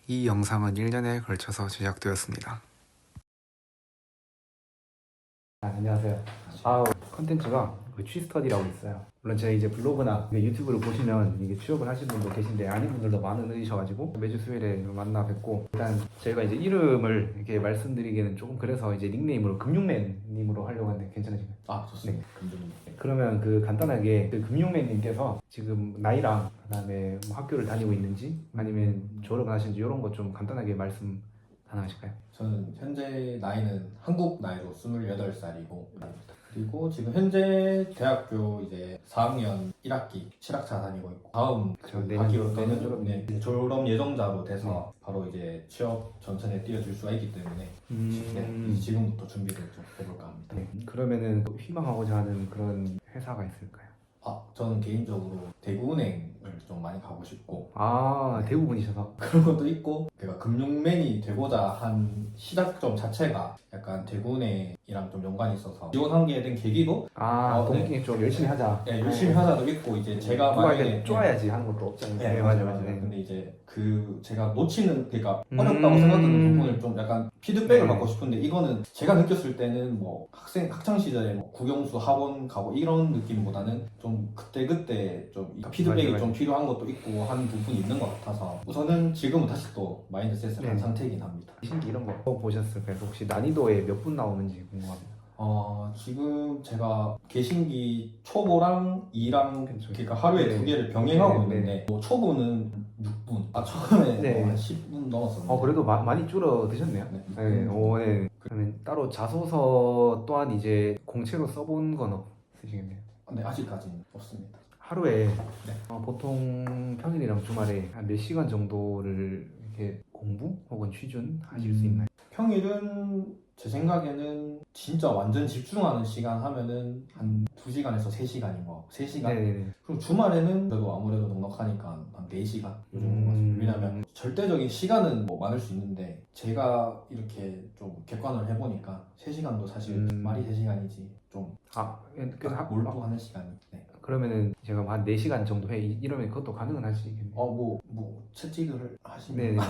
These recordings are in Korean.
이 영상은 1년에 걸쳐서 제작되었습니다. 안녕하세요. 컨텐츠가 취스터디라고 있어요. 물론 제가 이제 블로그나 유튜브를 보시면 이게 취업을 하신 분도 계신데 아닌 분들도 많으셔가지고 매주 수요일에 만나 뵙고, 일단 저희가 이제 이름을 이렇게 말씀드리기에는 조금 그래서 이제 닉네임으로 금융맨님으로 하려고 하는데 괜찮으신가요? 좋습니다. 금융맨. 그러면 간단하게 금융맨님께서 지금 나이랑 그다음에 뭐 학교를 다니고 있는지 아니면 졸업을 하신지 이런 거 좀 간단하게 말씀 가능하실까요? 저는 현재 나이는 한국 나이로 28살이고, 그리고 지금 현재 대학교 이제 4학년 1학기 실학차 다니고 있고, 다음 학기로서는 졸업 예정자로 돼서 바로 이제 취업 전선에 뛰어들 수가 있기 때문에 지금부터 준비를 좀 해볼까 합니다. 그러면은 희망하고자 하는 그런 회사가 있을까요? 저는 개인적으로 대구은행을 좀 많이 가고 싶고, 대구 분이셔서 그런 것도 있고, 제가 금융맨이 되고자 한 시작점 자체가 약간 대구은행이랑 좀 연관이 있어서 지원하게 된 계기도 동기 좀 열심히 하자. 열심히 하자도 있고, 이제 제가 누가 만약에 이렇게 쪼아야지 하는 것도 없잖아요. 네, 맞아요. 근데 이제 제가 놓치는, 그러니까 어렵다고 음. 생각하는 부분을 좀 약간 피드백을 네. 받고 싶은데, 이거는 제가 느꼈을 때는 뭐 학창 시절에 뭐 국영수 학원 가고 이런 느낌보다는 좀 그때 좀 피드백이 맞아요. 좀 필요한 것도 있고 한 부분이 있는 것 같아서 우선은 지금은 다시 또 마인드셋을 한 상태이긴 합니다. 신기 이런 거 보셨을까요? 혹시 난이도에 몇 분 나오는지 궁금합니다. 지금 제가 개신기 초보랑 2랑 그쵸. 그러니까 하루에 네. 2개를 병행하고 네, 있는데 뭐 초보는 6분, 처음에 네. 한 10분 넘었었는데 그래도 많이 줄어드셨네요. 네. 네. 그러면 따로 자소서 또한 이제 공채로 써본 건 없으시겠네요. 네, 아직까지는 없습니다. 하루에 보통 평일이랑 주말에 한 몇 시간 정도를 이렇게 공부 혹은 취준 하실 수 있나요? 평일은 제 생각에는 진짜 완전 집중하는 시간 하면은 한 2시간에서 3시간인 거, 3시간? 네네네. 그리고 주말에는 그래도 아무래도 넉넉하니까 한 4시간 요 정도 같습니다. 왜냐면 절대적인 시간은 뭐 많을 수 있는데 제가 이렇게 좀 객관을 해보니까 3시간도 사실 말이 3시간이지 좀 그래서 몰두하는 시간이. 네. 그러면은 제가 한 4시간 정도 해 이러면 그것도 가능은 하시겠네요. 뭐 채찍을 하시면 네.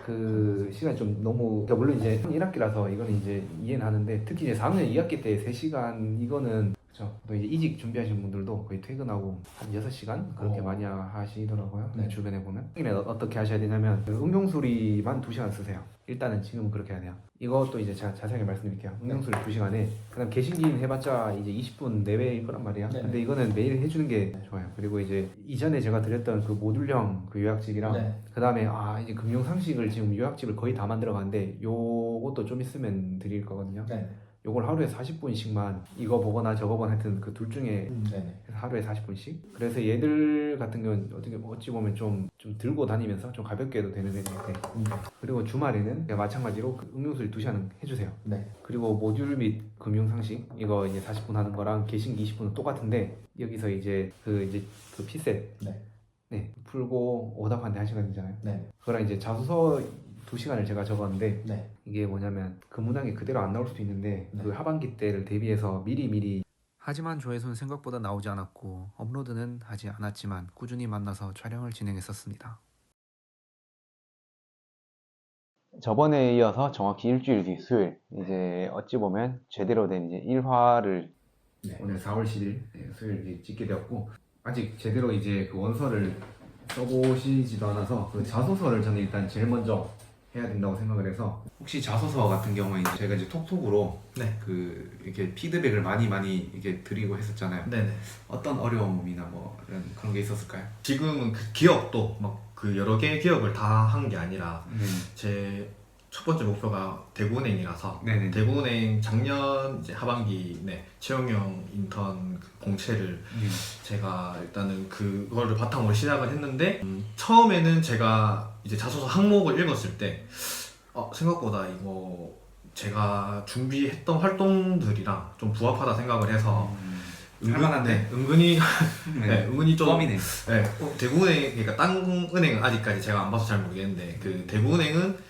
그 시간이 좀 너무, 그러니까 물론 이제 1학기라서 이거는 이제 이해는 하는데, 특히 이제 4학년 2학기 때 3시간 이거는 그렇죠. 또 이제 이직 준비하시는 분들도 거의 퇴근하고 한 6시간 그렇게 많이 하시더라고요. 네. 주변에 보면. 어떻게 하셔야 되냐면 응용수리만 2시간 쓰세요. 일단은 지금은 그렇게 해야 돼요. 이것도 이제 제가 자세하게 말씀드릴게요. 응용수리 2시간에 그다음 개신기는 해봤자 이제 20분 내외일 거란 말이야. 네. 근데 이거는 매일 해주는 게 좋아요. 그리고 이제 이전에 제가 드렸던 그 모듈형 그 요약집이랑 그다음에 이제 금융상식을 지금 요약집을 거의 다 만들어 가는데 요것도 좀 있으면 드릴 거거든요. 요걸 하루에 40분씩만 이거 보거나 저거 보거나 하여튼 그 둘 중에 하루에 40분씩. 그래서 얘들 같은 경우는 어찌 보면 좀 들고 다니면서 좀 가볍게 해도 되는 애들인데, 그리고 주말에는 마찬가지로 그 응용수리 2시간은 해주세요. 그리고 모듈 및 금융상식 이거 이제 40분 하는 거랑 개신기 20분은 똑같은데, 여기서 이제 그 피셋 풀고 오답하는데 1시간 되잖아요. 그거랑 이제 자소서 2시간을 제가 적었는데, 이게 뭐냐면 그 문항이 그대로 안 나올 수도 있는데 그 하반기 때를 대비해서 미리 하지만 조회수는 생각보다 나오지 않았고 업로드는 하지 않았지만 꾸준히 만나서 촬영을 진행했었습니다. 저번에 이어서 정확히 일주일 뒤 수요일, 이제 어찌 보면 제대로 된 이제 1화를 오늘 4월 10일 수요일 찍게 되었고, 아직 제대로 이제 그 원서를 써보시지도 않아서 그 자소서를 저는 일단 제일 먼저 해야 된다고 생각을 해서, 혹시 자소서 같은 경우에 저희가 이제 톡톡으로 그 이렇게 피드백을 많이 이렇게 드리고 했었잖아요. 어떤 어려움이나 뭐 이런 그런 게 있었을까요? 지금은 그 기업도 막 그 여러 개의 기업을 다 한 게 아니라 제 첫 번째 목표가 대구은행이라서 대구은행 작년 이제 하반기 채용형 인턴 그 공채를 제가 일단은 그거를 바탕으로 시작을 했는데, 처음에는 제가 이제 자소서 항목을 읽었을 때 생각보다 이거 제가 준비했던 활동들이랑 좀 부합하다 생각을 해서 은근히 은근히 좀 껌이네. 대구은행, 그러니까 딴 은행은 아직까지 제가 안 봐서 잘 모르겠는데 그 대구은행은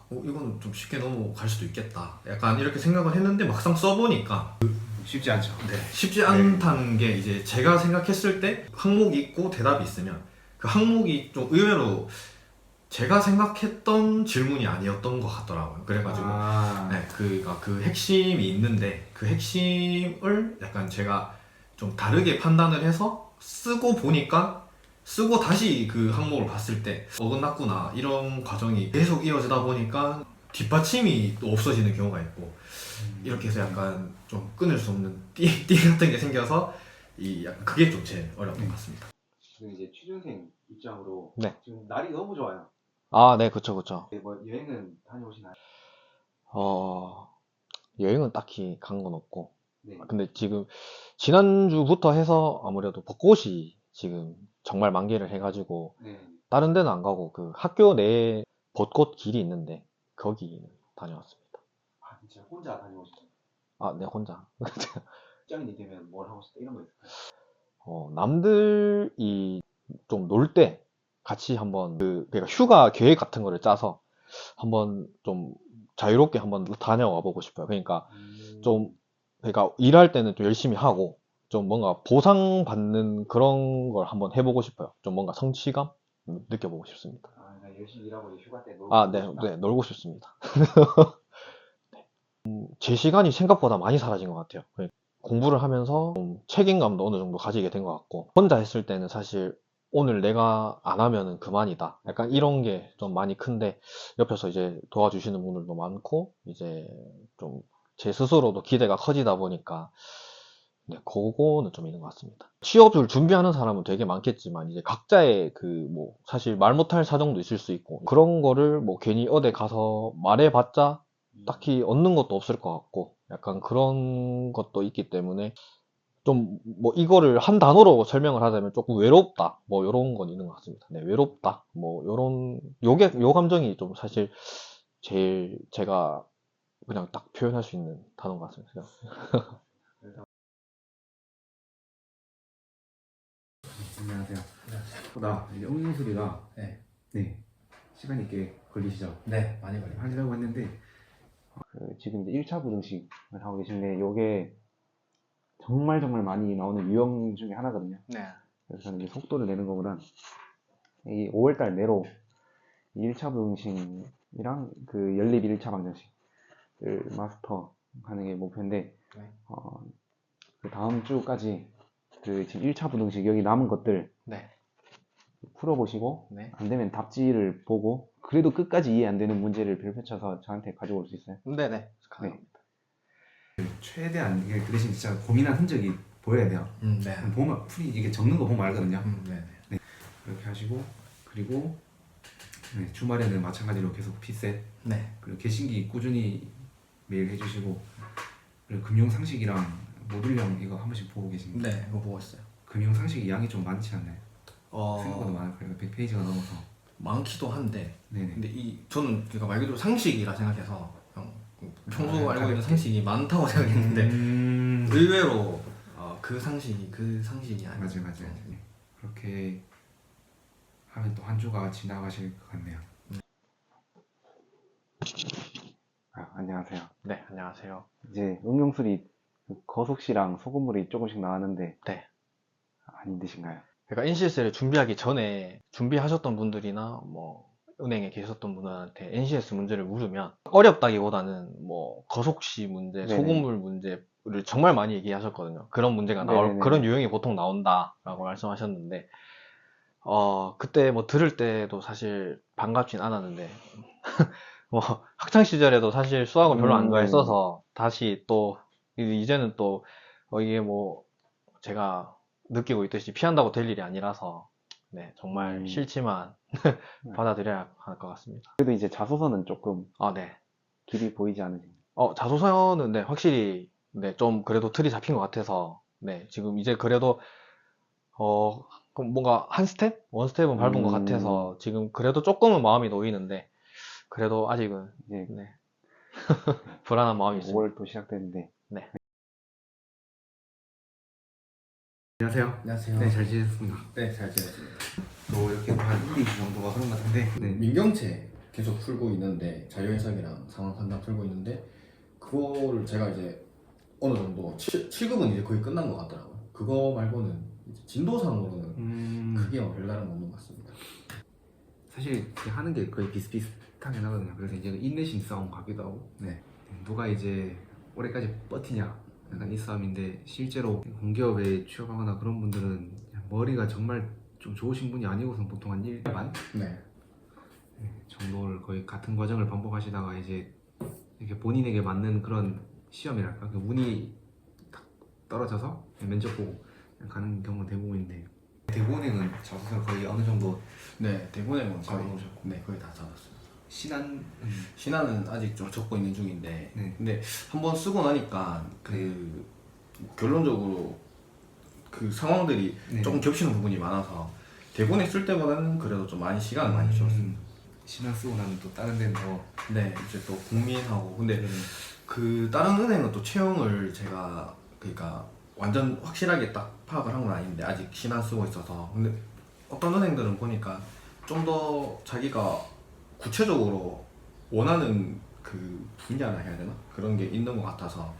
이거는 좀 쉽게 넘어갈 수도 있겠다 약간 이렇게 생각을 했는데, 막상 써보니까 쉽지 않죠. 쉽지 않다는 게, 이제 제가 생각했을 때 항목이 있고 대답이 있으면 그 항목이 좀 의외로 제가 생각했던 질문이 아니었던 것 같더라고요. 그래가지고 네, 그 핵심이 있는데 그 핵심을 약간 제가 좀 다르게 판단을 해서 쓰고 보니까 쓰고 다시 그 항목을 봤을 때 어긋났구나 이런 과정이 계속 이어지다 보니까 뒷받침이 또 없어지는 경우가 있고 이렇게 해서 약간 좀 끊을 수 없는 띠 같은 게 생겨서 약간 그게 좀 제일 어려운 것 같습니다. 지금 이제 취준생 입장으로 네. 지금 날이 너무 좋아요. 아, 네, 그쵸, 그쵸. 뭐 여행은 다녀오시나요? 여행은 딱히 간 건 없고. 네. 근데 지금, 지난주부터 해서 아무래도 벚꽃이 지금 정말 만개를 해가지고, 네. 다른 데는 안 가고, 그 학교 내에 벚꽃 길이 있는데, 거기 다녀왔습니다. 아 진짜 혼자 다녀오셨어요? 아, 네, 혼자. 직장인이 되면 뭘 하고 싶다 이런 거 있을까요? 남들이 좀 놀 때 같이 한번 그러니까 휴가 계획 같은 거를 짜서 한번 좀 자유롭게 한번 다녀와 보고 싶어요. 그러니까 좀 그러니까 일할 때는 좀 열심히 하고 좀 뭔가 보상받는 그런 걸 한번 해보고 싶어요. 좀 뭔가 성취감 느껴보고 싶습니다. 아, 그러니까 열심히 일하고 이제 휴가 때 놀고 아, 네, 싶다. 네, 놀고 싶습니다. 제 시간이 생각보다 많이 사라진 것 같아요. 공부를 하면서 좀 책임감도 어느 정도 가지게 된 것 같고, 혼자 했을 때는 사실 오늘 내가 안 하면은 그만이다. 약간 이런 게 좀 많이 큰데, 옆에서 이제 도와주시는 분들도 많고, 이제 좀 제 스스로도 기대가 커지다 보니까, 네, 그거는 좀 있는 것 같습니다. 취업을 준비하는 사람은 되게 많겠지만, 이제 각자의 사실 말 못할 사정도 있을 수 있고, 그런 거를 괜히 어디 가서 말해봤자 딱히 얻는 것도 없을 것 같고, 약간 그런 것도 있기 때문에, 좀 이거를 한 단어로 설명을 하자면 조금 외롭다 요런 건 있는 것 같습니다. 네, 외롭다 요 감정이 좀 사실 제일 제가 그냥 딱 표현할 수 있는 단어인 것 같습니다. 안녕하세요. 보다 이제 응용수리가 네 시간이 꽤 걸리시죠? 네, 많이 걸려요. 하려고 했는데 지금 이제 1차 부등식을 하고 계신데 요게 정말 많이 나오는 유형 중에 하나거든요. 네. 그래서 저는 이제 속도를 내는 것보단 이 5월달 내로 1차 부등식이랑 그 연립 1차 방정식을 마스터하는 게 목표인데 네. 그 다음 주까지 그 지금 1차 부등식 여기 남은 것들 네. 풀어보시고 네. 안 되면 답지를 보고 그래도 끝까지 이해 안 되는 문제를 별표쳐서 저한테 가져올 수 있어요? 네네. 네. 최대한 이게 그 대신 진짜 고민한 흔적이 보여야 돼요. 네. 보면 이게 적는 거 보면 알거든요. 네. 네. 그렇게 하시고 그리고 네, 주말에는 마찬가지로 계속 피셋 네. 그리고 개신기 꾸준히 매일 해주시고 그리고 금융상식이랑 모듈형 이거 한 번씩 보고 계십니다. 네, 그거 보고 있어요. 금융상식이 양이 좀 많지 않나요? 생각보다 많을까요? 100페이지가 넘어서 많기도 한데 네네. 근데 저는 그러니까 말 그대로 상식이라 생각해서 평소 알고 있는 가볍게. 상식이 많다고 생각했는데 의외로 그 상식이 아니에요. 맞아요. 그렇게 하면 또 한 주가 지나가실 것 같네요. 안녕하세요. 네, 안녕하세요. 이제 응용술이 거속시랑 소금물이 조금씩 나왔는데 네. 안 힘드신가요? 그러니까 NCS를 준비하기 전에 준비하셨던 분들이나 은행에 계셨던 분들한테 NCS 문제를 물으면 어렵다기보다는 거속시 문제, 네네. 소금물 문제를 정말 많이 얘기하셨거든요. 그런 문제가 네네네. 그런 유형이 보통 나온다라고 말씀하셨는데 그때 들을 때도 사실 반갑진 않았는데 학창 시절에도 사실 수학은 별로 안 좋아했어서 다시 또 이제는 또 이게 제가 느끼고 있듯이 피한다고 될 일이 아니라서 네, 정말 싫지만 받아들여야 할 것 같습니다. 그래도 이제 자소서는 조금 네. 길이 보이지 않으신가요? 자소서는 네, 확실히 네, 좀 그래도 틀이 잡힌 것 같아서 네, 지금 이제 그래도 그럼 뭔가 원 스텝은 밟은 것 같아서 지금 그래도 조금은 마음이 놓이는데 그래도 아직은 이제 네. 불안한 마음이 있습니다. 5월 또 시작되는데 네. 안녕하세요. 안녕하세요. 네, 잘 지냈습니다. 네, 잘 지냈습니다. 또 이렇게 한 1, 2주 정도가 흐른 것 같은데 네. 민경채 계속 풀고 있는데 자유해석이랑 상황 판단 풀고 있는데 그거를 제가 이제 어느 정도 7급은 이제 거의 끝난 것 같더라고요. 그거 말고는 이제 진도상으로는 크게 별다른 건 없는 것 같습니다. 사실 이렇게 하는 게 거의 비슷비슷하긴 하거든요. 그래서 이제 인내심 싸움 같기도 하고 네. 누가 이제 올해까지 버티냐 약간 이 싸움인데 실제로 공기업에 취업하거나 그런 분들은 머리가 정말 좀 좋으신 분이 아니고선 보통 한 1년 반 네. 정도를 거의 같은 과정을 반복하시다가 이제 이렇게 본인에게 맞는 그런 시험이랄까 그 운이 딱 떨어져서 면접 보고 가는 경우가 대부분인데 대구은행은 자소서를 거의 어느 정도 네, 대본에는 거의 잡아놓으셨고. 네, 거의 다 잡았어요. 신한 신한은 아직 좀 적고 있는 중인데, 네. 근데 한번 쓰고 나니까 그 결론적으로 그 상황들이 네. 조금 겹치는 부분이 많아서 대본에 쓸 때보다는 그래도 좀 많이 시간을 많이 주었습니다. 신한 쓰고 나면 또 다른 데는 더 네, 이제 또 국민하고 근데 네. 그 다른 은행은 또 채용을 제가 그러니까 완전 확실하게 딱 파악을 한 건 아닌데 아직 신한 쓰고 있어서 근데 어떤 은행들은 보니까 좀 더 자기가 구체적으로 원하는 그 분야나 해야 되나? 그런 게 있는 것 같아서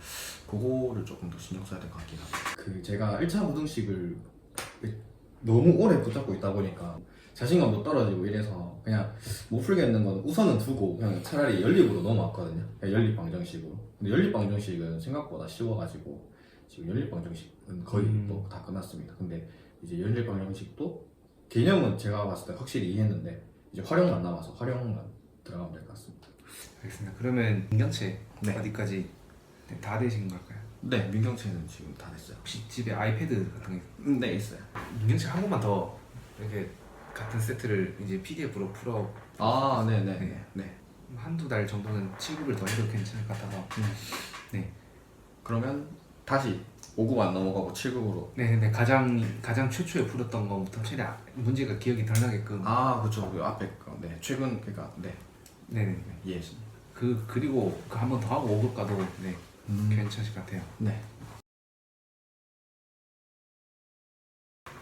그거를 조금 더 신경 써야 될 것 같긴 합니다. 그 제가 1차 고등식을 너무 오래 붙잡고 있다 보니까 자신감도 떨어지고 이래서 그냥 못 풀겠는 건 우선은 두고 그냥 차라리 연립으로 넘어왔거든요. 그냥 연립 방정식으로. 근데 연립 방정식은 생각보다 쉬워가지고 지금 연립 방정식은 거의 또 다 끝났습니다. 근데 이제 연립 방정식도 개념은 제가 봤을 때 확실히 이해했는데 이제 활용만 남아서 활용만 들어가면 될 것 같습니다. 알겠습니다. 그러면 민경채 네. 어디까지 다 되신 걸까요? 네, 민경채는 지금 다 됐어요. 혹시 집에 아이패드 같은 게 네, 있어요. 민경채 한 번만 더 이렇게 같은 세트를 이제 PDF로 풀어 아, 네네. 네. 한두 달 정도는 취급을 더 해도 괜찮을 것 같아서 네. 그러면 다시 5급 안 넘어가고 7급으로. 네, 근데 가장 최초에 풀었던 거부터 최대한 문제가 기억이 덜 나게끔 아, 그렇죠. 그 앞에 거. 네, 최근 그러니까 네, 네네 이해했습니다. 그리고 그 한 번 더 하고 5급 가도 네 괜찮을 것 같아요. 네.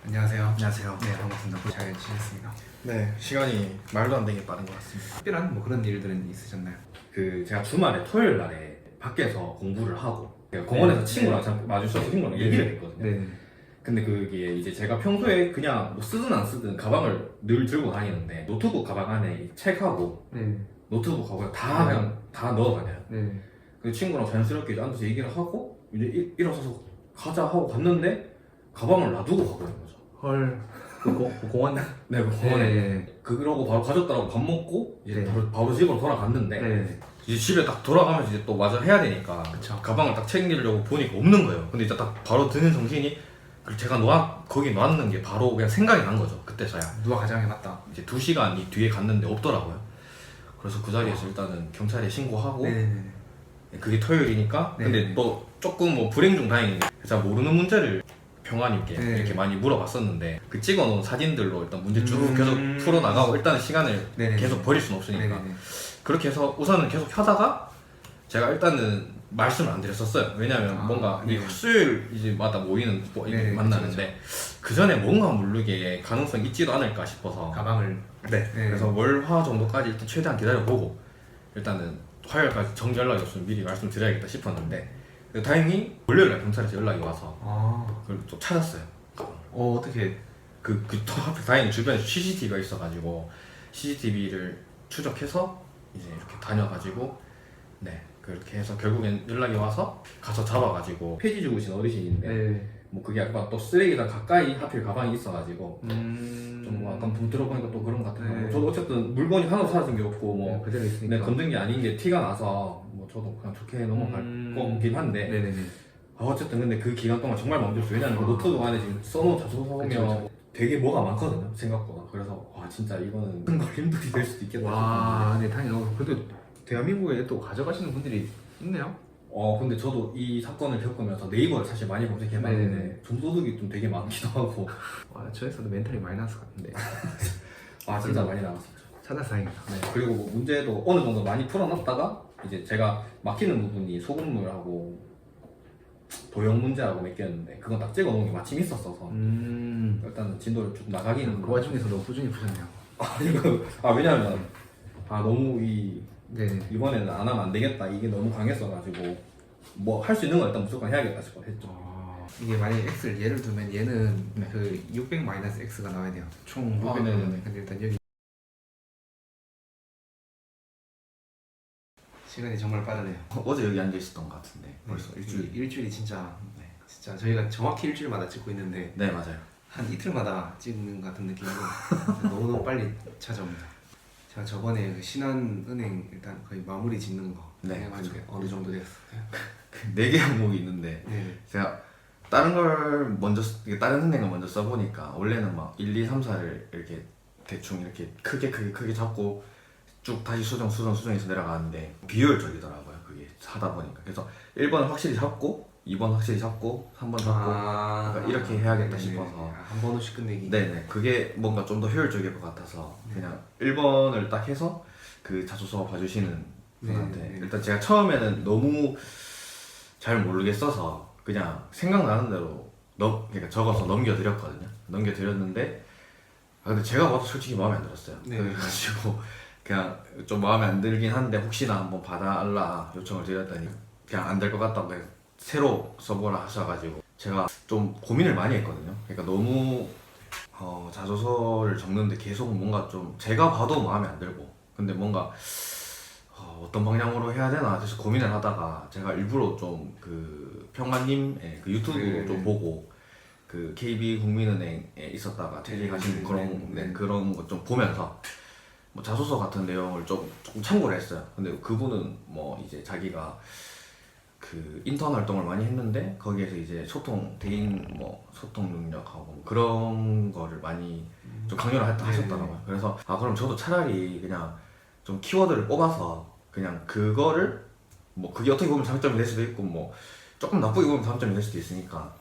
안녕하세요. 안녕하세요. 네, 반갑습니다. 잘 지냈습니다. 네, 시간이 말도 안 되게 빠른 것 같습니다. 특별한 뭐 그런 일들은 있으셨나요? 그 제가 주말에 토요일 날에 밖에서 공부를 하고 제가 공원에서 네. 친구랑 잠깐 마주쳐서 친구랑 얘기를 했거든요. 네. 근데 그게 이제 제가 평소에 그냥 뭐 쓰든 안 쓰든 가방을 늘 들고 다니는데 노트북 가방 안에 책하고 네. 노트북하고 다 그냥 다 넣어 다녀요. 네. 그 친구랑 자연스럽게 이제 앉아서 얘기를 하고 이제 일어서서 가자 하고 갔는데 가방을 놔두고 가버린 거죠. 헐. 공원? 네, 그 공원에. 네. 그러고 바로 가졌다고 밥 먹고 이제 네. 바로 집으로 돌아갔는데 네. 이제 집에 딱 돌아가면서 이제 또 마저 해야 되니까 그쵸. 가방을 딱 챙기려고 보니까 없는 거예요. 근데 이제 딱 바로 드는 정신이 제가 거기 놨는 게 바로 그냥 생각이 난 거죠. 그때서야. 누가 가장에 맞다. 이제 2시간이 뒤에 갔는데 없더라고요. 그래서 그 자리에서 일단은 경찰에 신고하고 네네네. 그게 토요일이니까 네. 근데 또 조금 뭐 불행 중 다행인 게 제가 모르는 문제를 평안님께 네. 이렇게 많이 물어봤었는데 그 찍어놓은 사진들로 일단 문제 쭉 음. 계속 풀어나가고 일단은 시간을 네네네. 계속 버릴 수는 없으니까 네네네. 그렇게 해서 우선은 계속 하다가 제가 일단은 말씀을 안 드렸었어요. 왜냐면 뭔가 이 네. 수요일 이제마다 모이는 네, 만나는데 그 전에 뭔가 모르게 가능성이 있지도 않을까 싶어서 가방을 네. 네. 그래서 월화 정도까지 일단 최대한 기다려보고 일단은 화요일까지 정지 연락이 없으면 미리 말씀드려야겠다 싶었는데 다행히 월요일날 경찰에서 연락이 와서 그걸 좀 찾았어요. 어떻게 또 하필 다행히 주변에 CCTV가 있어가지고 CCTV를 추적해서 이제 이렇게 다녀가지고 네 그렇게 해서 결국엔 연락이 와서 가서 잡아가지고 폐지 죽으신 어르신인데 네. 뭐 그게 아까 또 쓰레기장 가까이 하필 가방이 있어가지고 좀 뭐 아까 들어보니까 또 그런 것 같아요. 네. 저도 어쨌든 물건이 하나도 사라진 게 없고 뭐 그대로 있으니까. 네, 건든 게 아닌 게 티가 나서 뭐 저도 그냥 좋게 넘어갈 거긴 한데 네네네. 어쨌든 근데 그 기간 동안 정말 마음들었어요. 왜냐면 그 노트북 안에 지금 써놓은 자소서 보면 그쵸. 되게 뭐가 많거든요 생각보다. 그래서 와 진짜 이거는 큰 걸림돌이 될 수도 있겠다 와, 네, 당연히. 그래도 대한민국에 또 가져가시는 분들이 있네요. 근데 저도 이 사건을 겪으면서 네이버를 사실 많이 검색해봤는데 네네. 좀도둑이 좀 되게 많기도 하고 와, 저에서도 멘탈이 많이 나왔을 것 같은데. 아 진짜 많이 나왔어요. 찾아서 다행이다. 네, 그리고 뭐 문제도 어느 정도 많이 풀어놨다가 이제 제가 막히는 부분이 소금물하고 도형 문제하고 몇 개였는데 그건 딱 찍어놓은 게 마침 있었어서 일단은 진도를 쭉 나가기는 그 와중에서도 꾸준히 푸셨네요. 왜냐면 너무 네네. 이번에는 안 하면 안 되겠다 이게 너무 강했어가지고 뭐 할 수 있는 건 일단 무조건 해야겠다 싶어 했죠. 이게 만약에 X를 예를 두면 얘는 네. 그 600 마이너스 X가 나와야 돼요. 총 600. 네네네. 근데 일단 여기 시간이 정말 빠르네요. 어제 여기 앉아 있었던 것 같은데 벌써 일주일이 진짜 저희가 정확히 일주일마다 찍고 있는데 네 맞아요. 한 이틀마다 찍는 것 같은 느낌으로 너무너무 빨리 찾아옵니다. 제가 저번에 그 신한은행 일단 거의 마무리 짓는 거 해봤는데 어느 정도 됐어요? 4개 항목이 있는데 네. 제가 다른 걸 먼저 다른 은행을 먼저 써보니까 원래는 막 1, 2, 3, 4를 이렇게 대충 이렇게 크게 잡고 쭉 다시 수정해서 내려가는데 비효율적이더라고요. 그게 하다 보니까. 그래서 1번을 확실히 잡고 2번 확실히 잡고 3번 잡고 그러니까 이렇게 해야겠다 싶어서 한 번 없이 끝내기. 네네 그게 뭔가 좀 더 효율적일 것 같아서 그냥 1번을 딱 해서 그 자소서 봐주시는 분한테 일단 제가 처음에는 너무 잘 모르겠어서 그냥 생각나는 대로 그러니까 적어서 넘겨드렸거든요. 넘겨드렸는데 근데 제가 봐도 솔직히 마음에 안 들었어요. 그래가지고 그냥 좀 마음에 안 들긴 한데 혹시나 한번 봐달라 요청을 드렸더니 그냥 안 될 것 같다고 해서 새로 써보라 하셔가지고 제가 좀 고민을 많이 했거든요. 그러니까 너무 자소서를 적는데 계속 뭔가 좀 제가 봐도 마음에 안 들고 근데 뭔가 어떤 방향으로 해야 되나 그래서 고민을 하다가 제가 일부러 좀 그 평관님의 그 유튜브 좀 보고 그 KB 국민은행에 있었다가 퇴직하신 그런 거 좀 보면서 뭐 자소서 같은 내용을 조금 참고를 했어요. 근데 그분은 뭐 이제 자기가 그 인턴 활동을 많이 했는데 거기에서 이제 대인 소통 능력하고 그런 거를 많이 좀 강요를 하셨더라고요. 그래서 그럼 저도 차라리 그냥 좀 키워드를 뽑아서 그냥 그거를 뭐 그게 어떻게 보면 장점이 될 수도 있고 뭐 조금 나쁘게 보면 단점이 될 수도 있으니까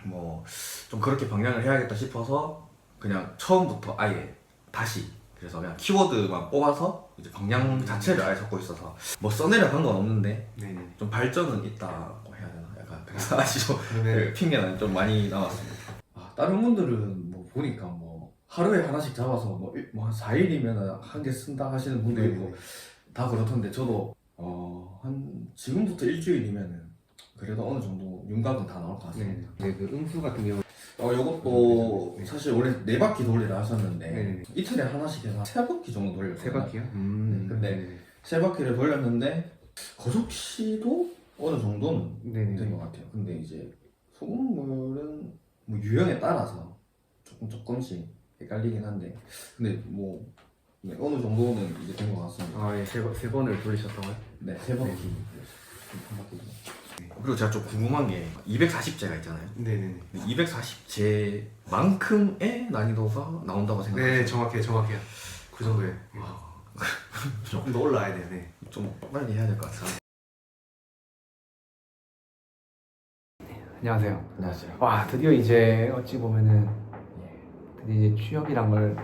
뭐 좀 그렇게 방향을 해야겠다 싶어서 그냥 처음부터 아예 다시 그래서 그냥 키워드만 뽑아서 이제 방향 자체를 아예 잡고 있어서 뭐 써내려간 건 없는데 좀 발전은 있다고 해야 되나 약간 그래서 아시죠? 핑계는 좀 많이 나왔습니다. 다른 분들은 뭐 보니까 뭐 하루에 하나씩 잡아서 뭐 한 4일이면 한 개 쓴다 하시는 분도 있고 다 그렇던데 저도 한 지금부터 일주일이면은 그래도 어느 정도 윤곽은 다 나올 것 같습니다. 그 음수 같은 경우 요것도 사실 원래 4바퀴 돌리라 하셨는데 이틀에 하나씩 해서 3바퀴 정도 돌렸어요. 3바퀴요? 근데 3바퀴를 돌렸는데 거속시도 어느 정도는 된 것 같아요. 근데 이제 소금물은 뭐 유형에 따라서 조금씩 헷갈리긴 한데 근데 뭐 어느 정도는 이제 된 것 같습니다. 세 번을 돌리셨다고요? 네, 3바퀴. 한 바퀴 정도. 그리고 제가 좀 궁금한 게 240제가 있잖아요. 네네네. 240제만큼의 난이도가 나온다고 생각하세요? 네, 정확해요. 그 정도예요. 조금 더 올라와야 돼. 좀 빨리 해야 될 것 같아요. 안녕하세요. 안녕하세요. 와, 드디어 이제 어찌 보면은 드디어 이제 취업이란 걸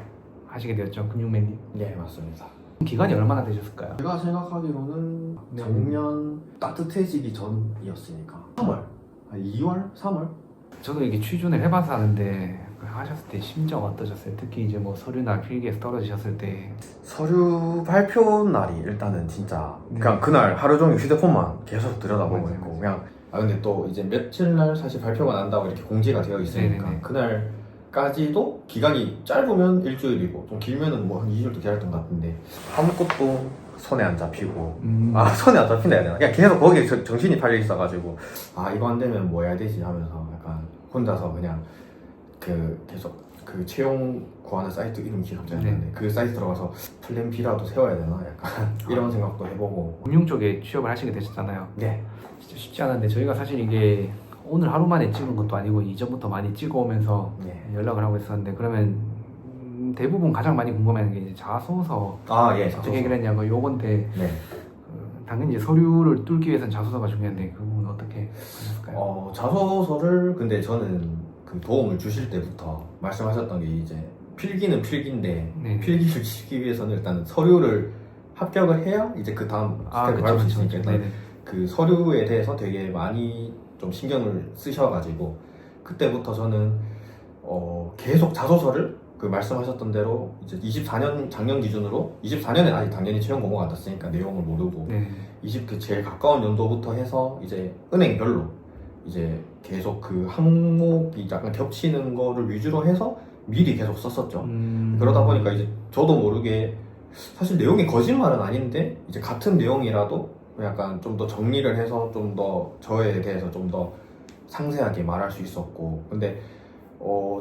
하시게 되었죠, 금융맨님. 네, 맞습니다. 기간이 얼마나 되셨을까요? 제가 생각하기로는 작년 따뜻해지기 전이었으니까 3월? 2월? 3월? 저도 이게 취준을 해봐서 아는데 하셨을 때 심정 어떠셨어요? 특히 이제 뭐 서류나 필기에서 떨어지셨을 때. 서류 발표 날이 일단은 진짜 그냥 그날 하루 종일 휴대폰만 계속 들여다보고 있고 그냥 근데 또 이제 며칠 날 사실 발표가 난다고 이렇게 공지가 되어 있으니까 네네네. 그날까지도 기간이 짧으면 일주일이고 좀 길면은 뭐 한 2주일도 기다렸던 것 같은데 아무것도 손에 안 잡히고 손에 안 잡힌다 해야 되나? 그냥 계속 거기에 정신이 팔려 있어가지고 이거 안 되면 뭐 해야 되지 하면서 약간 혼자서 그냥 계속 그 채용 구하는 사이트 이름 기억이 안 나는데 그 사이트 들어가서 플랜 B라도 세워야 되나 약간 이런 생각도 해보고. 금융 쪽에 취업을 하시게 되셨잖아요. 네. 진짜 쉽지 않은데 저희가 사실 이게 오늘 하루 만에 찍은 것도 아니고 이전부터 많이 찍어오면서 연락을 하고 있었는데 그러면 대부분 가장 많이 궁금해하는 게 이제 자소서 어떻게 해결 했냐고 요건 때 당연히 이제 서류를 뚫기 위해서는 자소서가 중요한데 그 부분은 어떻게 하셨을까요? 자소서를 근데 저는 그 도움을 주실 때부터 말씀하셨던 게 이제 필기는 필기인데 필기를 치기 위해서는 일단 서류를 합격을 해야 이제 그 다음 스텝을 밟을 수 있으니까 일단 그 서류에 대해서 되게 많이 좀 신경을 쓰셔가지고 그때부터 저는 계속 자소서를 그 말씀하셨던 대로 이제 24년 작년 기준으로 24년에 아직 당연히 채용 공고가 안 떴으니까 내용을 모르고 그 제일 가까운 연도부터 해서 이제 은행별로 이제 계속 그 항목이 약간 겹치는 거를 위주로 해서 미리 계속 썼었죠. 그러다 보니까 이제 저도 모르게 사실 내용이 거짓말은 아닌데 이제 같은 내용이라도 약간 좀 더 정리를 해서 좀 더 저에 대해서 좀 더 상세하게 말할 수 있었고, 근데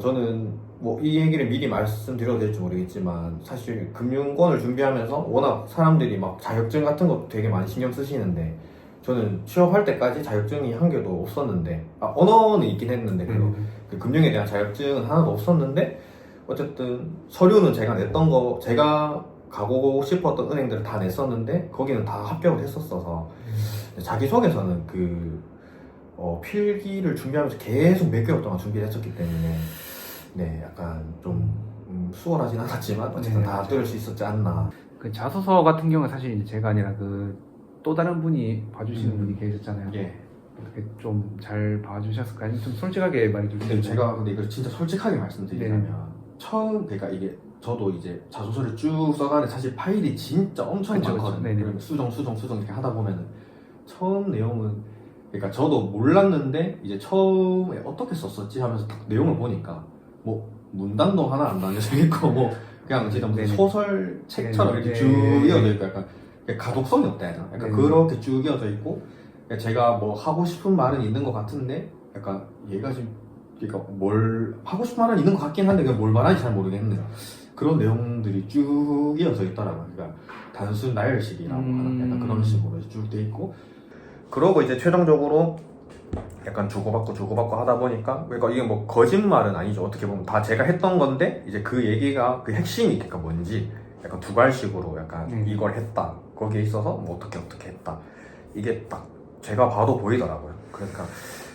저는 뭐 이 얘기를 미리 말씀드려도 될지 모르겠지만 사실 금융권을 준비하면서 워낙 사람들이 막 자격증 같은 것도 되게 많이 신경 쓰시는데 저는 취업할 때까지 자격증이 한 개도 없었는데, 언어는 있긴 했는데 그 금융에 대한 자격증은 하나도 없었는데 어쨌든 서류는 제가 냈던 거, 제가 가고 싶었던 은행들을 다 냈었는데 거기는 다 합격을 했었어서 자기소개서는 필기를 준비하면서 계속 몇 개월 동안 준비를 했었기 때문에 네, 약간 좀 수월하진 않았지만 어쨌든 다 들을 수 있었지 않나. 그 자소서 같은 경우는 사실 이제 제가 아니라 또 다른 분이 봐주시는 분이 계셨잖아요. 예. 어떻게 좀 잘 봐주셨을까요? 좀 솔직하게 말해주세요. 근데 제가 근데 이걸 진짜 솔직하게 말씀드리자면 네. 처음 그러니까 이게 저도 이제 자소서를 쭉 써가는데 사실 파일이 진짜 엄청 그쵸, 많거든요. 네네. 그러면 수정 이렇게 하다 보면은 처음 내용은 그러니까 저도 몰랐는데 이제 처음에 어떻게 썼었지 하면서 딱 내용을 보니까 뭐 문단도 하나 안 나뉘어져 있고 뭐 그냥 진짜 무슨 네네. 소설 책처럼 네네. 이렇게 쭉 이어져 있고 약간 가독성이 없다 해야 되나? 약간 네네. 그렇게 쭉 이어져 있고 제가 뭐 하고 싶은 말은 있는 것 같은데 약간 얘가 지금 그러니까 뭘 하고 싶은 말은 있는 것 같긴 한데 그냥 뭘 말하는지 잘 모르겠는 그런 내용들이 쭉 이어져 있더라고요. 그러니까 단순 나열식이라고 하나 약간 그런 식으로 쭉 돼 있고, 그러고 이제 최종적으로 약간 주고받고 하다 보니까 그러니까 이게 뭐 거짓말은 아니죠. 어떻게 보면 다 제가 했던 건데 이제 그 얘기가 그 핵심이 그러니까 뭔지 약간 두괄식으로 약간 이걸 했다, 거기에 있어서 뭐 어떻게 했다, 이게 딱 제가 봐도 보이더라고요. 그러니까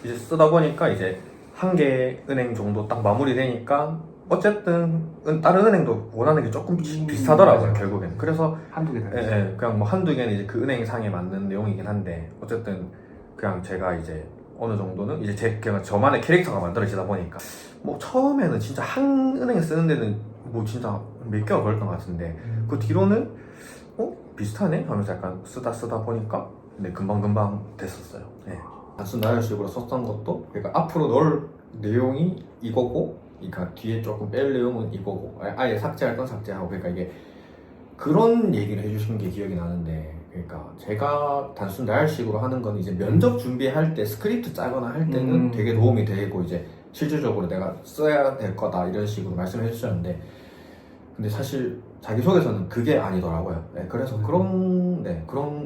이제 쓰다 보니까 이제 한 개 은행 정도 딱 마무리되니까 어쨌든 다른 은행도 원하는 게 조금 비슷하더라고요. 맞아요. 결국엔. 그래서 한두 개 다. 그냥 뭐 한두 개는 이제 그 은행상에 맞는 내용이긴 한데 어쨌든 그냥 제가 이제 어느 정도는 이제 그냥 저만의 캐릭터가 만들어지다 보니까 뭐 처음에는 진짜 한 은행에 쓰는 데는 뭐 진짜 몇 개월 걸렸던 것 같은데 그 뒤로는 비슷하네 하면서 약간 쓰다 보니까 네, 금방 됐었어요. 네. 단순 나열식으로 썼던 것도 그러니까 앞으로 넣을 내용이 이거고, 그러니까 뒤에 조금 뺄 내용은 이거고, 아예 삭제할 건 삭제하고, 그러니까 이게 그런 얘기를 해주신 게 기억이 나는데, 그러니까 제가 단순 나열식으로 하는 건 이제 면접 준비할 때 스크립트 짜거나 할 때는 되게 도움이 되고 이제 실질적으로 내가 써야 될 거다 이런 식으로 말씀해 주셨는데, 근데 사실 자기소개서는 그게 아니더라고요. 네, 그래서 그런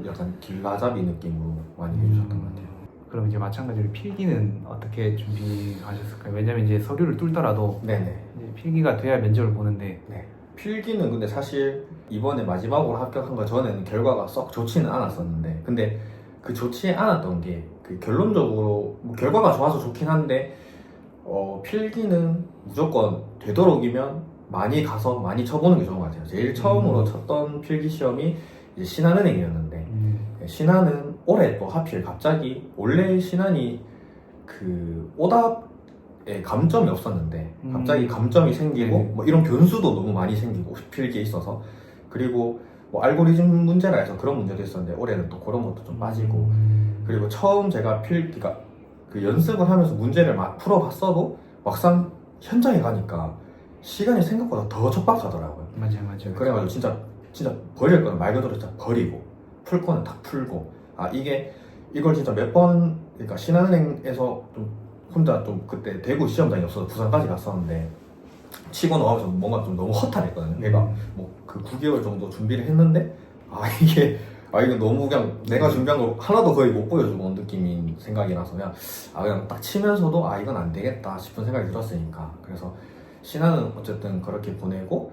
약간 길라잡이 느낌으로 많이 해주셨던 것 같아요. 그럼 이제 마찬가지로 필기는 어떻게 준비하셨을까요? 왜냐면 이제 서류를 뚫더라도 네네. 이제 필기가 돼야 면접을 보는데. 네. 필기는 근데 사실 이번에 마지막으로 합격한 거 전에는 결과가 썩 좋지는 않았었는데, 근데 그 좋지 않았던 게 그 결론적으로 뭐 결과가 좋아서 좋긴 한데 필기는 무조건 되도록이면 많이 가서 많이 쳐보는 게 좋은 것 같아요. 제일 처음으로 쳤던 필기 시험이 이제 신한은행이었는데 신한은 올해 또 하필 갑자기 원래 신한이 그 오답에 감점이 없었는데 갑자기 감점이 생기고 뭐 이런 변수도 너무 많이 생기고 필기에 있어서, 그리고 뭐 알고리즘 문제라 해서 그런 문제도 있었는데 올해는 또 그런 것도 좀 빠지고, 그리고 처음 제가 필기가 그 연습을 하면서 문제를 막 풀어봤어도 막상 현장에 가니까 시간이 생각보다 더 촉박하더라고요. 맞아요. 그래가지고 진짜 버릴 거는 말 그대로 진짜 버리고 풀 거는 다 풀고, 이걸 진짜 몇 번, 그러니까 신한은행에서 좀 혼자 좀 그때 대구 시험장이 없어서 부산까지 갔었는데 치고 나와서 뭔가 좀 너무 허탈했거든요. 내가 뭐 그 9개월 정도 준비를 했는데 이거 너무 그냥 내가 준비한 걸 하나도 거의 못 보여주고 온 느낌인 생각이 나서 그냥 딱 치면서도 이건 안 되겠다 싶은 생각이 들었으니까, 그래서 신한은 어쨌든 그렇게 보내고,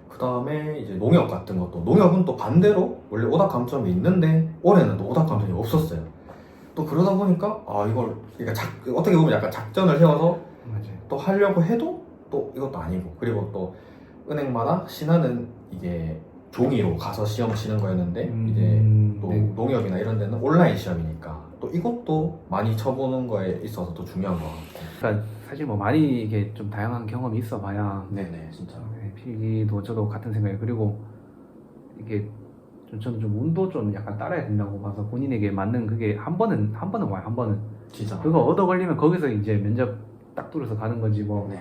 그 다음에 이제 농협 같은 것도, 농협은 또 반대로 원래 오답 감점이 있는데 올해는 또 오답 감점이 없었어요. 또 그러다 보니까 이걸 그러니까 어떻게 보면 약간 작전을 세워서 또 하려고 해도 또 이것도 아니고, 그리고 또 은행마다 신한은 이게 종이로 가서 시험 치는 거였는데 이제 또 농협이나 이런 데는 온라인 시험이니까 또 이것도 많이 쳐보는 거에 있어서 또 중요한 것 같고. 그러니까 사실 뭐 많이 이게 좀 다양한 경험이 있어봐야. 네네, 진짜. 필기도 저도 같은 생각이에요. 그리고 이게 저는 좀 운도 좀 약간 따라야 된다고 봐서 본인에게 맞는 그게 한 번은 와요. 한 번은 진짜. 그거 얻어 걸리면 거기서 이제 면접 딱 뚫어서 가는 거지 뭐. 네.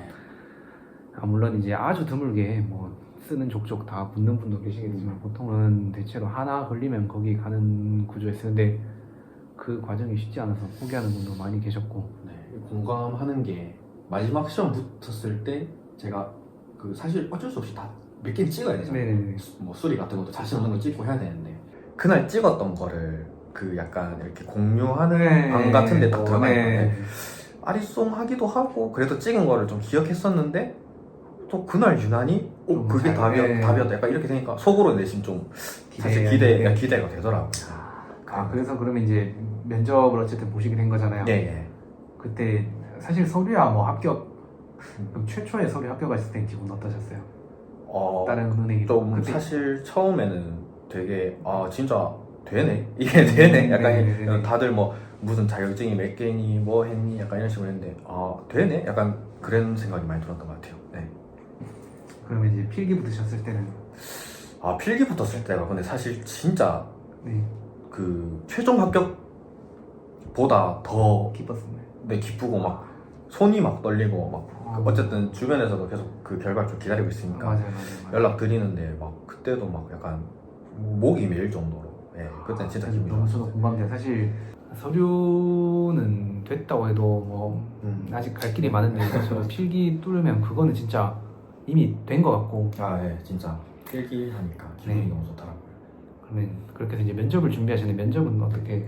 물론 이제 아주 드물게 뭐 쓰는 족족 다 붙는 분도 계시겠지만 보통은 대체로 하나 걸리면 거기 가는 구조에 쓰는데 그 과정이 쉽지 않아서 포기하는 분도 많이 계셨고. 네, 공감하는 게 마지막 시험 붙었을 때 제가 그 사실 어쩔 수 없이 다 몇 개는 찍어야 되잖아요. 네네네. 뭐 수리 같은 것도 자신 없는 거 찍고 해야 되는데 그날 찍었던 거를 그 약간 이렇게 공유하는 방 같은 데 딱 들어가 있는데 아리송하기도 하고 그래도 찍은 거를 좀 기억했었는데 또 그날 유난히 그게 답이었다 약간 이렇게 되니까 속으로 내심 좀 사실 기대가 되더라고요. 그래서 그러면 이제 면접을 어쨌든 보시게 된 거잖아요. 예. 그때 사실 서류야 뭐 합격 그럼 최초의 서류 합격했을 때 기분 어떠셨어요? 다른 은행이 좀 그때... 사실 처음에는 되게 진짜 되네 이게 되네 약간 다들 뭐 무슨 자격증이 몇 개니 뭐 했니 약간 이런 식으로 했는데 되네 약간 그런 생각이 많이 들었던 것 같아요. 네. 그러면 이제 필기 붙으셨을 때는 필기 붙었을 때가 근데 사실 진짜 그 최종 합격보다 더 기뻤었네. 네, 기쁘고 막 손이 막 떨리고 막 어쨌든 주변에서도 계속 그 결과를 좀 기다리고 있으니까 맞아요. 연락 드리는데 막 그때도 막 약간 목이 메일 정도로 그때는 진짜 기분이 너무 좋았어요. 저도 공감돼요. 사실 서류는 됐다고 해도 뭐 아직 갈 길이 많은데 저 필기 뚫으면 그거는 진짜 이미 된 것 같고 진짜 필기하니까 기분이 너무 좋더라고요. 그러면 그렇게 해서 이제 면접을 준비하시는데 면접은 어떻게?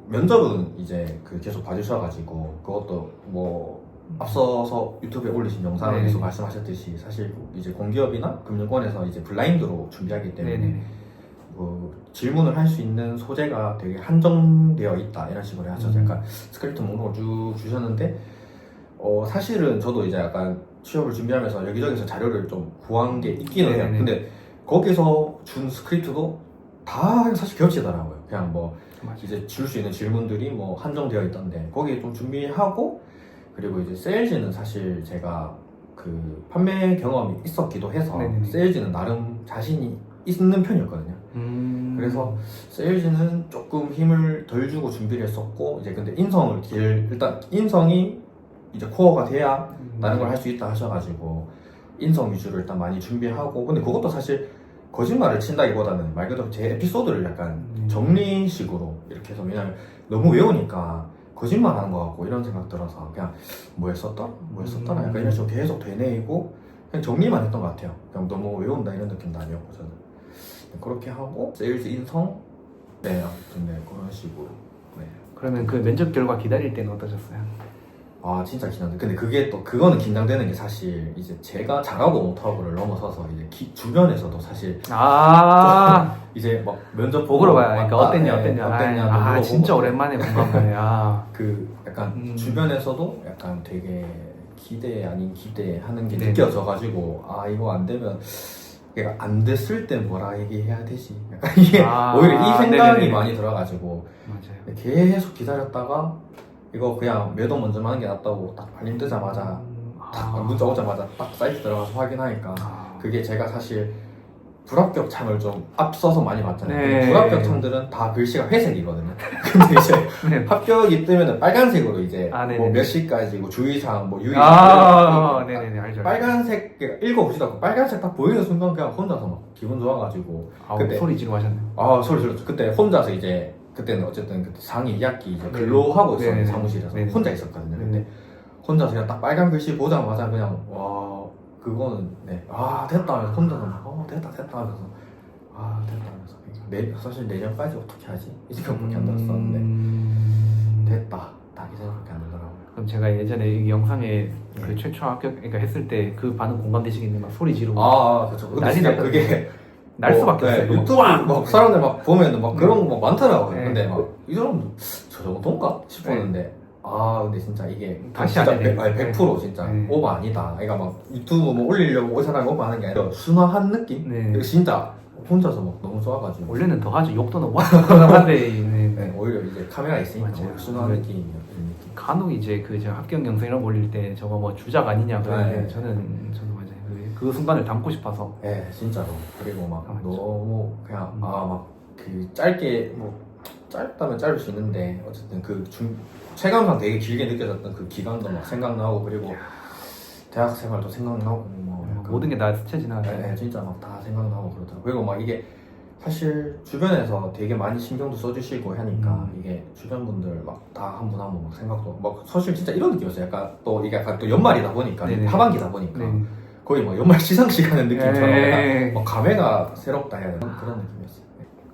면접은 이제 그 계속 봐주셔가지고 그것도 뭐 앞서서 유튜브에 올리신 영상에서 말씀하셨듯이 사실 이제 공기업이나 금융권에서 이제 블라인드로 준비하기 때문에 뭐 질문을 할 수 있는 소재가 되게 한정되어 있다 이런 식으로 하셔서 약간 스크립트 목록을 쭉 주셨는데 사실은 저도 이제 약간 취업을 준비하면서 여기저기서 자료를 좀 구한 게 있기는 해요. 근데 거기서 준 스크립트도 다 사실 겹치더라고요. 그냥 뭐 이제 줄 수 있는 질문들이 뭐 한정되어 있던데 거기에 좀 준비하고 그리고 이제 세일즈는 사실 제가 그 판매 경험이 있었기도 해서 세일즈는 나름 자신이 있는 편이었거든요. 그래서 세일즈는 조금 힘을 덜 주고 준비를 했었고 이제 근데 일단 인성이 이제 코어가 돼야 다른 걸 할 수 있다 하셔가지고 인성 위주로 일단 많이 준비하고 근데 그것도 사실 거짓말을 친다기보다는 말 그대로 제 에피소드를 약간 정리식으로 이렇게 해서 왜냐면 너무 외우니까 거짓말 하는 것 같고 이런 생각 들어서 그냥 뭐 했었더라 약간 이런 식으로 계속 되뇌이고 그냥 정리만 했던 것 같아요. 그냥 너무 외운다 이런 느낌도 아니었고 저는 그렇게 하고 세일즈 인성 아무튼 그런 식으로 그러면 그 면접 결과 기다릴 때는 어떠셨어요? 진짜 긴장돼. 근데 그거는 긴장되는 게 사실 이제 제가 잘하고 못하고를 넘어서서 이제 주변에서도 사실 이제 막 면접 보고 물어봐요. 그러니까 어땠냐. 진짜 오랜만에 본 건가요? 그 약간 주변에서도 약간 되게 기대 아닌 기대하는 게 느껴져가지고 이거 안 되면 그러니까 안 됐을 때 뭐라 얘기해야 되지? 약간 이게 오히려 이 생각이 많이 들어가지고 맞아요. 계속 기다렸다가 이거 그냥 매도 먼저 하는 게 낫다고 딱 알림 뜨자마자 딱 문자 오자마자 딱 사이트 들어가서 확인하니까 그게 제가 사실 불합격 창을 좀 앞서서 많이 봤잖아요. 불합격 창들은 다 글씨가 회색이거든요. 근데 이제 합격이 뜨면 빨간색으로 이제 뭐 몇 시까지 주의사항 유의 알죠. 빨간색 읽어보시다가 빨간색 딱 보이는 순간 그냥 혼자서 막 기분 좋아가지고 그때 소리 지르고 하셨네요. 소리 질렀죠. 그때 혼자서 이제 그때는 어쨌든 그때 상위 2학기 이제 근로하고 있었는데 사무실에서 혼자 있었거든요. 근데 혼자서 그냥 딱 빨간 글씨 보자마자 그냥 그거는 됐다 하면서 혼자서 막 됐다 하면서 됐다 하면서 사실 내년까지 어떻게 하지? 이 생각밖에 안 들었었는데 됐다 딱 이 생각밖에 안 들더라고요. 그럼 제가 예전에 이 영상에 그 최초 합격 했을 때 그 반응 공감되시겠는데 막 소리 지르고 그렇죠. 근데 진짜 그게 날 수밖에 없어요. 유튜브 막 사람들 막 보면 막 그런 거 막 많더라고요. 근데 막 이 사람도 저 정도인가 싶었는데 근데 진짜 이게 다시 진짜 하네. 100% 진짜 오버 아니다. 그러니까 막 유튜브 뭐 올리려고 이 사람이 오버 하는 게 아니라 순화한 느낌? 진짜 혼자서 막 너무 좋아가지고 원래는 더 하죠. 욕도 너무 하는데 오히려 이제 카메라 있으니까 오히려 순화한 느낌이에요. 간혹 이제 그 합격 영상 이런 거 올릴 때 저거 뭐 주작 아니냐 그러는데 저도 맞아요. 그 순간을 담고 싶어서 진짜로. 그리고 막 너무 그냥 막 그 짧게 뭐 짧다면 짧을 수 있는데 어쨌든 그 체감상 되게 길게 느껴졌던 그 기간도 막 생각나고 그리고 대학 생활도 생각나고 뭐 모든 게 다 스쳐 지나가요. 네, 진짜 막 다 생각나고 그러더라고요. 그리고 막 이게 사실 주변에서 되게 많이 신경도 써주시고 하니까 이게 주변 분들 막 다 한 분 한 분 막 생각도 막 사실 진짜 이런 느낌이었어요. 약간 또 이게 약간 또 연말이다 보니까 네네. 하반기다 보니까 네. 거의 막 연말 시상식 하는 느낌처럼 네. 약간 막 감회가 새롭다 해야 되나 그런 느낌이었어요.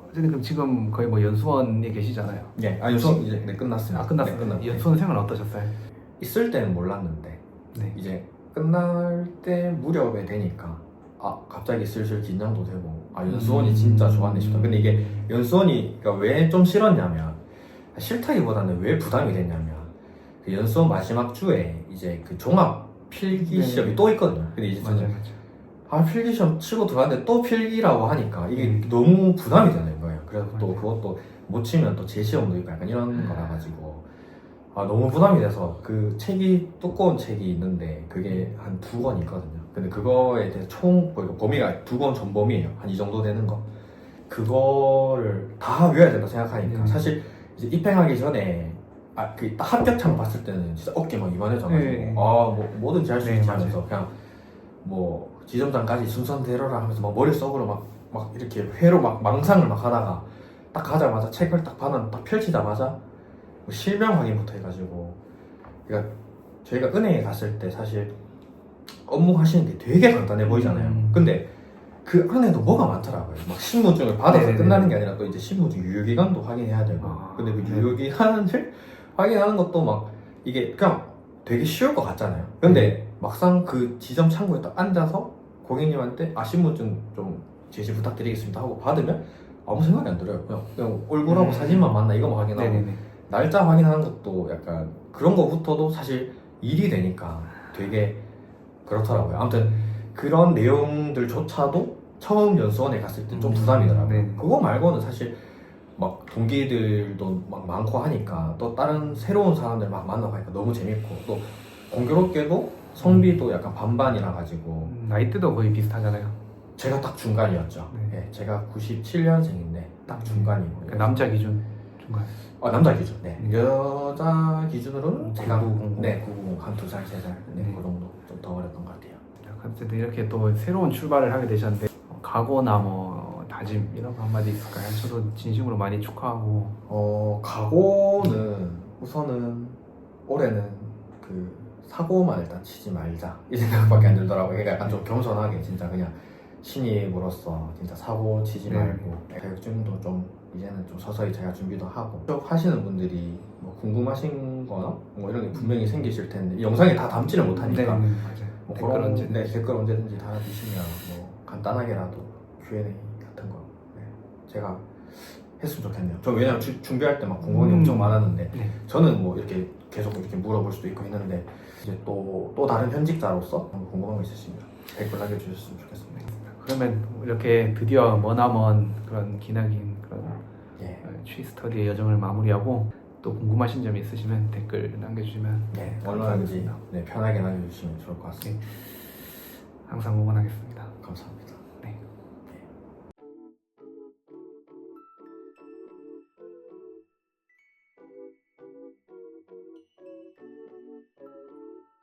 어쨌든 그럼 지금 거의 뭐 연수원에 계시잖아요. 네, 아 연수원 이제 네, 끝났습니다. 끝났어요. 네, 끝났어요. 연수원 생활 어떠셨어요? 있을 때는 몰랐는데 네. 이제 끝날 때 무렵에 되니까 갑자기 슬슬 긴장도 되고 연수원이 진짜 좋았네 싶다. 근데 이게 연수원이 그러니까 왜 좀 싫었냐면 싫다기보다는 왜 부담이 됐냐면 그 연수원 마지막 주에 이제 그 종합 필기 시험이 또 있거든요. 근데 이제 저는 필기 시험 치고 들어왔는데 또 필기라고 하니까 이게 너무 부담이 되는 거예요. 그래서 또 그것도 못 치면 또 재시험도 있고 약간 이런 거라 가지고 너무 부담이 돼서 그 책이 두꺼운 책이 있는데 그게 한 2권 있거든요. 근데 그거에 대해서 총 범위가 2권 전범위예요. 한 이 정도 되는 거. 그거를 다 외워야 된다 생각하니까 사실 이제 입행하기 전에 그 합격창 봤을 때는 진짜 어깨 막 이만해져가지고 뭐 뭐든지 할 수 있지 하면서 그냥 뭐 지점장까지 순서대로라 하면서 막 머릿속으로 막 이렇게 회로 막 망상을 막 하다가 딱 가자마자 책을 딱 펼치자마자 실명 확인부터 해가지고 그러니까 저희가 은행에 갔을 때 사실 업무 하시는 게 되게 간단해 보이잖아요. 근데 그 안에도 뭐가 많더라고요. 막 신분증을 받아서 끝나는 게 아니라 또 이제 신분증 유효기간도 확인해야 되고 근데 그 유효기간을 확인하는 것도 막 이게 그냥 되게 쉬울 것 같잖아요. 근데 막상 그 지점 창구에 딱 앉아서 고객님한테 신분증 좀 제시 부탁드리겠습니다 하고 받으면 아무 생각이 안 들어요. 그냥 얼굴하고 사진만 맞나 이거만 확인하고 날짜 확인하는 것도 약간 그런 거부터도 사실 일이 되니까 되게 그렇더라고요. 아무튼 그런 내용들조차도 처음 연수원에 갔을 때 좀 부담이더라고요. 그거 말고는 사실 막 동기들도 막 많고 하니까 또 다른 새로운 사람들 막 만나고 하니까 너무 재밌고 또 공교롭게도 성비도 약간 반반이라 가지고 나이대도 거의 비슷하잖아요. 제가 딱 중간이었죠. 네, 제가 97년생인데 딱 중간이고 그러니까 남자 기준 중간. 남자 기준. 네. 여자 기준으로는 제가 9900. 네, 990 한 2살, 3살 그 정도 좀 더 어렸던 것 같아요. 어쨌든 이렇게 또 새로운 출발을 하게 되셨는데 각오나 뭐 다짐 이런 거 한마디 있을까요? 저도 진심으로 많이 축하하고 각오는 우선은 올해는 그 사고만 일단 치지 말자 이 생각밖에 안 들더라고요. 그러니까 약간 좀 겸손하게 진짜 그냥 신입으로서 진짜 사고 치지 말고 자격증도 좀 이제는 좀 서서히 제가 준비도 하고 쪽 하시는 분들이 뭐 궁금하신 거나 뭐 이런 게 분명히 생기실 텐데 이 영상에 다 담지를 못하니까 맞아요. 뭐 댓글 언제든지. 댓글 언제든지 달아주시면 뭐 간단하게라도 Q&A 같은 거 제가 했으면 좋겠네요. 저 왜냐면 준비할 때 막 궁금한 게 엄청 많았는데 저는 뭐 이렇게 계속 이렇게 물어볼 수도 있고 했는데 이제 또 다른 현직자로서 궁금한 거 있으시면 댓글 남겨주셨으면 좋겠습니다. 그러면 이렇게 드디어 머나먼 그런 기나긴 그런 취스터디의 여정을 마무리하고 또 궁금하신 점이 있으시면 댓글 남겨주시면 얼마든지 편하게 남겨주시면 좋을 것 같습니다. 항상 응원하겠습니다. 감사합니다.